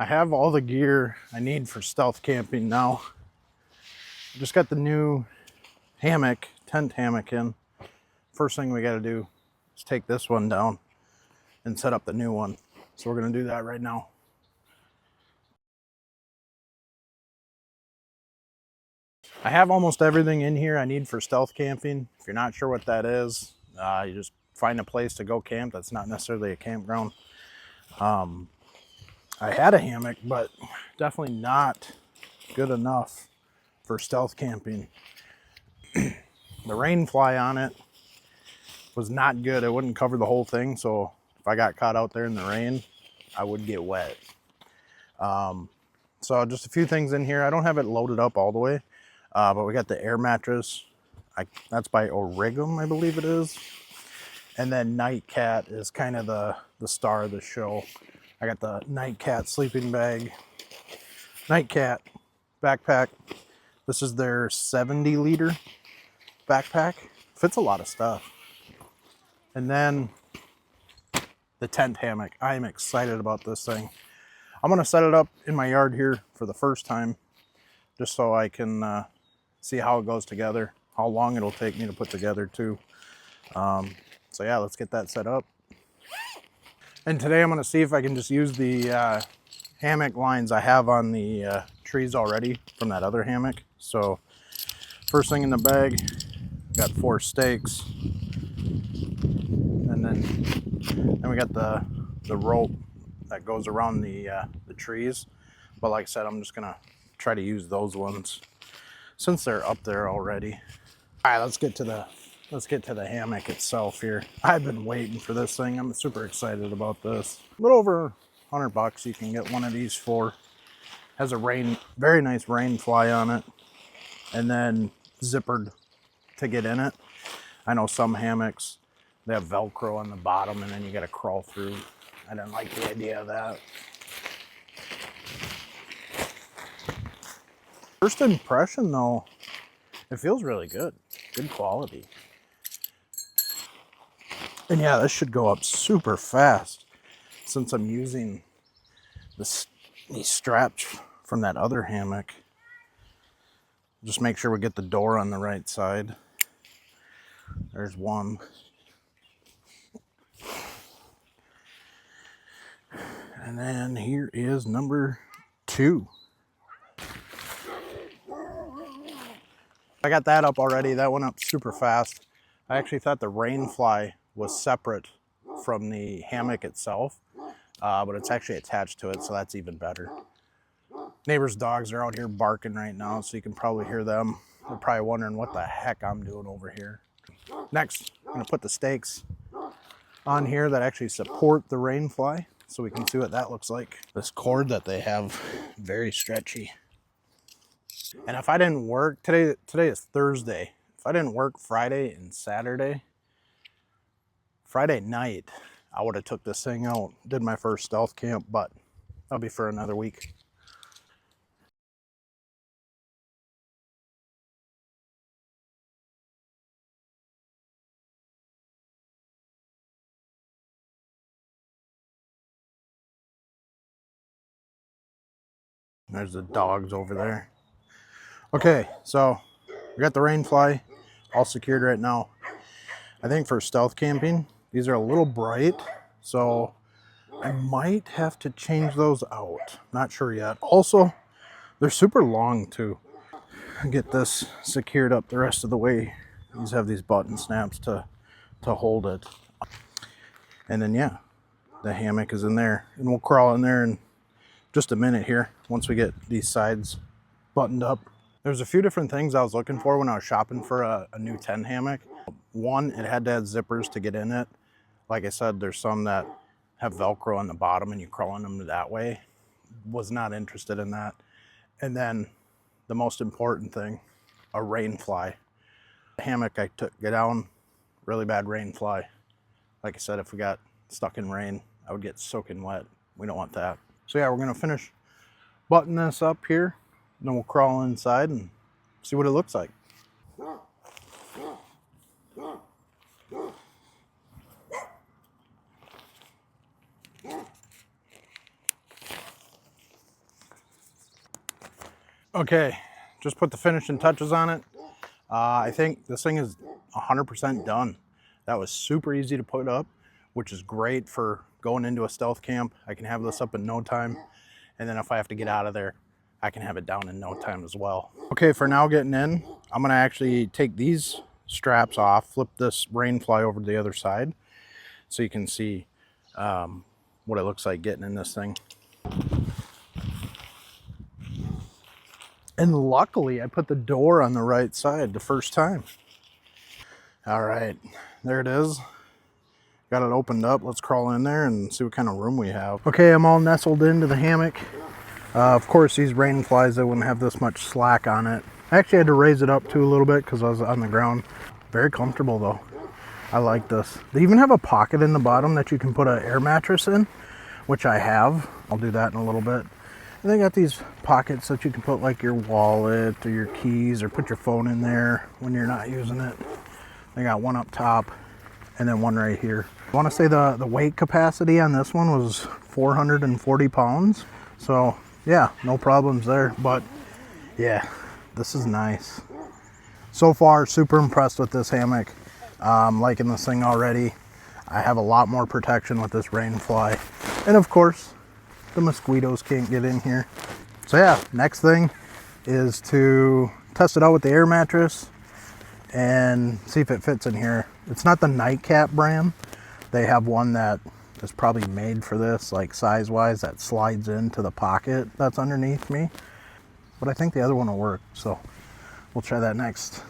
I have all the gear I need for stealth camping now. I just got the new hammock, tent hammock in. First thing we got to do is take this one down and set up the new one. So we're going to do that right now. I have almost everything in here I need for stealth camping. If you're not sure what that is, you just find a place to go camp that's not necessarily a campground. I had a hammock, but definitely not good enough for stealth camping. The rain fly on it was not good. It wouldn't cover the whole thing, so if I got caught out there in the rain, I would get wet. So just a few things in here. I don't have it loaded up all the way, but we got the air mattress. That's by Origum, I believe it is. And then Nightcat is kind of the star of the show. I got the Nightcat sleeping bag, Nightcat backpack. This is their 70-liter backpack. Fits a lot of stuff. And then the tent hammock. I am excited about this thing. I'm gonna set it up in my yard here for the first time, just so I can see how it goes together, how long it'll take me to put together too. So yeah, let's get that set up. And today I'm gonna see if I can just use the hammock lines I have on the trees already from that other hammock. So first thing in the bag, got 4 stakes. And then we got the rope that goes around the trees. But like I said, I'm just gonna try to use those ones since they're up there already. All right, let's get to the hammock itself here. I've been waiting for this thing. I'm super excited about this. A little over $100 you can get one of these for. Has a very nice rain fly on it, and then zippered to get in it. I know some hammocks, they have Velcro on the bottom and then you got to crawl through. I didn't like the idea of that. First impression though, it feels really good. Good quality. And yeah, this should go up super fast since I'm using these straps from that other hammock. Just make sure we get the door on the right side. There's one. And then here is number 2. I got that up already. That went up super fast. I actually thought the rain fly was separate from the hammock itself, but it's actually attached to it, so that's even better. Neighbors' dogs are out here barking right now, so you can probably hear them. They're probably wondering what the heck I'm doing over here. Next, I'm gonna put the stakes on here that actually support the rain fly, so we can see what that looks like. This cord that they have, very stretchy. And if I didn't work, today is Thursday. If I didn't work Friday and Saturday, Friday night, I would have took this thing out, did my first stealth camp, but that'll be for another week. There's the dogs over there. Okay, so we got the rain fly all secured right now. I think for stealth camping, these are a little bright, so I might have to change those out. Not sure yet. Also, they're super long too. Get this secured up the rest of the way. These have these button snaps to hold it. And then yeah, the hammock is in there, and we'll crawl in there in just a minute here once we get these sides buttoned up. There's a few different things I was looking for when I was shopping for a new tent hammock. One, it had to have zippers to get in it. Like I said, there's some that have Velcro on the bottom and you crawl in them that way. Was not interested in that. And then the most important thing, a rain fly. The hammock I took down, really bad rain fly. Like I said, if we got stuck in rain, I would get soaking wet. We don't want that. So yeah, we're gonna finish button this up here, and then we'll crawl inside and see what it looks like. Okay, just put the finishing touches on it. I think this thing is 100% done. That was super easy to put up, which is great for going into a stealth camp. I can have this up in no time. And then if I have to get out of there, I can have it down in no time as well. Okay, for now getting in, I'm gonna actually take these straps off, flip this rain fly over to the other side so you can see what it looks like getting in this thing. And luckily I put the door on the right side the first time. All right, there it is. Got it opened up. Let's crawl in there and see what kind of room we have. Okay, I'm all nestled into the hammock. Of course, these rain flies, they wouldn't have this much slack on it. I actually had to raise it up too a little bit because I was on the ground. Very comfortable though. I like this. They even have a pocket in the bottom that you can put an air mattress in, which I have. I'll do that in a little bit. And they got these pockets that you can put like your wallet or your keys or put your phone in there when you're not using it. They got one up top and then one right here. I want to say the weight capacity on this one was 440 pounds. So yeah, no problems there. But yeah, this is nice. So far, super impressed with this hammock. Liking this thing already. I have a lot more protection with this rain fly. And of course, the mosquitoes can't get in here. So yeah, next thing is to test it out with the air mattress and see if it fits in here. It's not the Nightcap brand. They have one that is probably made for this, like size-wise, that slides into the pocket that's underneath me. But I think the other one will work, so we'll try that next.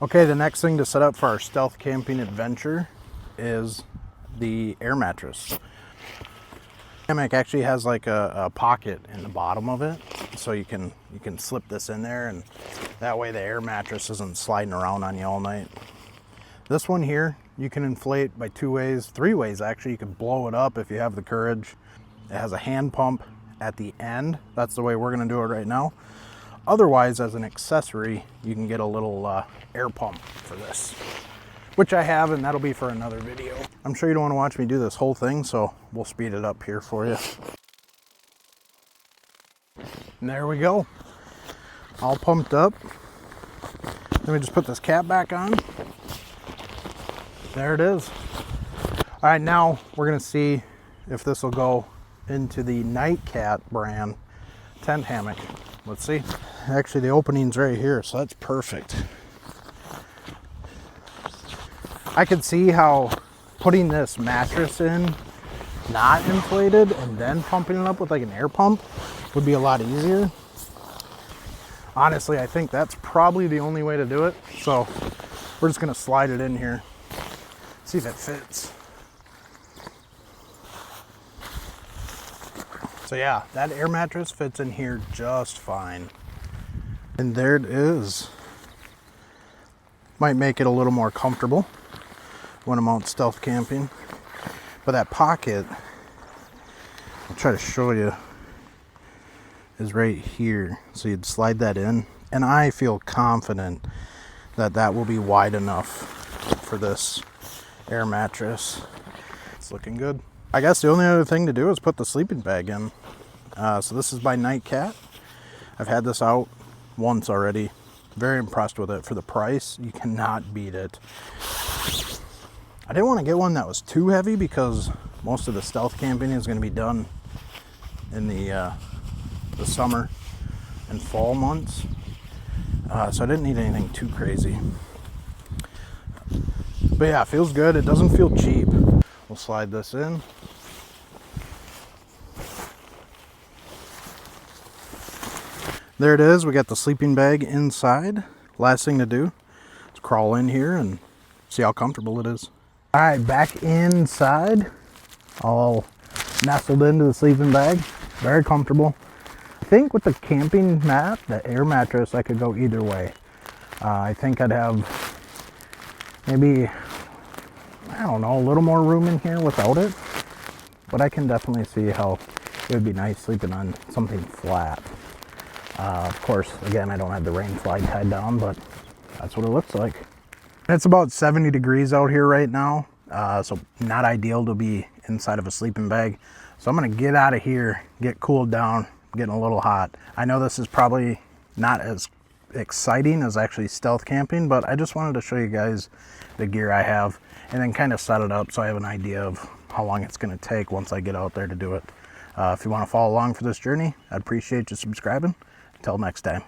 Okay, the next thing to set up for our stealth camping adventure is the air mattress. Hammock actually has like a pocket in the bottom of it, so you can slip this in there, and that way the air mattress isn't sliding around on you all night. This one here, you can inflate by 2 ways, 3 ways actually. You can blow it up if you have the courage. It has a hand pump at the end. That's the way we're gonna do it right now. Otherwise, as an accessory, you can get a little air pump for this, which I have, and that'll be for another video. I'm sure you don't want to watch me do this whole thing, so we'll speed it up here for you. And there we go. All pumped up. Let me just put this cap back on. There it is. All right, now we're gonna see if this will go into the Nightcap brand tent hammock. Let's see. Actually, the opening's right here, so that's perfect. I could see how putting this mattress in, not inflated, and then pumping it up with like an air pump would be a lot easier. Honestly, I think that's probably the only way to do it. So we're just gonna slide it in here, see if it fits. So yeah, that air mattress fits in here just fine. And there it is. Might make it a little more comfortable when I'm out stealth camping. But that pocket, I'll try to show you, is right here. So you'd slide that in. And I feel confident that that will be wide enough for this air mattress. It's looking good. I guess the only other thing to do is put the sleeping bag in. So this is by Nightcap. I've had this out once already. Very impressed with it. For the price, you cannot beat it. I didn't want to get one that was too heavy because most of the stealth camping is going to be done in the summer and fall months. So I didn't need anything too crazy. But yeah, it feels good. It doesn't feel cheap. We'll slide this in. There it is. We got the sleeping bag inside. Last thing to do is crawl in here and see how comfortable it is. All right, back inside. All nestled into the sleeping bag. Very comfortable. I think with the camping mat, the air mattress, I could go either way. I think I'd have maybe, I don't know, a little more room in here without it. But I can definitely see how it would be nice sleeping on something flat. Of course, again, I don't have the rain fly tied down, but that's what it looks like. It's about 70 degrees out here right now, so not ideal to be inside of a sleeping bag. So I'm gonna get out of here, get cooled down, getting a little hot. I know this is probably not as exciting as actually stealth camping, but I just wanted to show you guys the gear I have and then kind of set it up so I have an idea of how long it's going to take once I get out there to do it. If you want to follow along for this journey, I'd appreciate you subscribing. Until next time.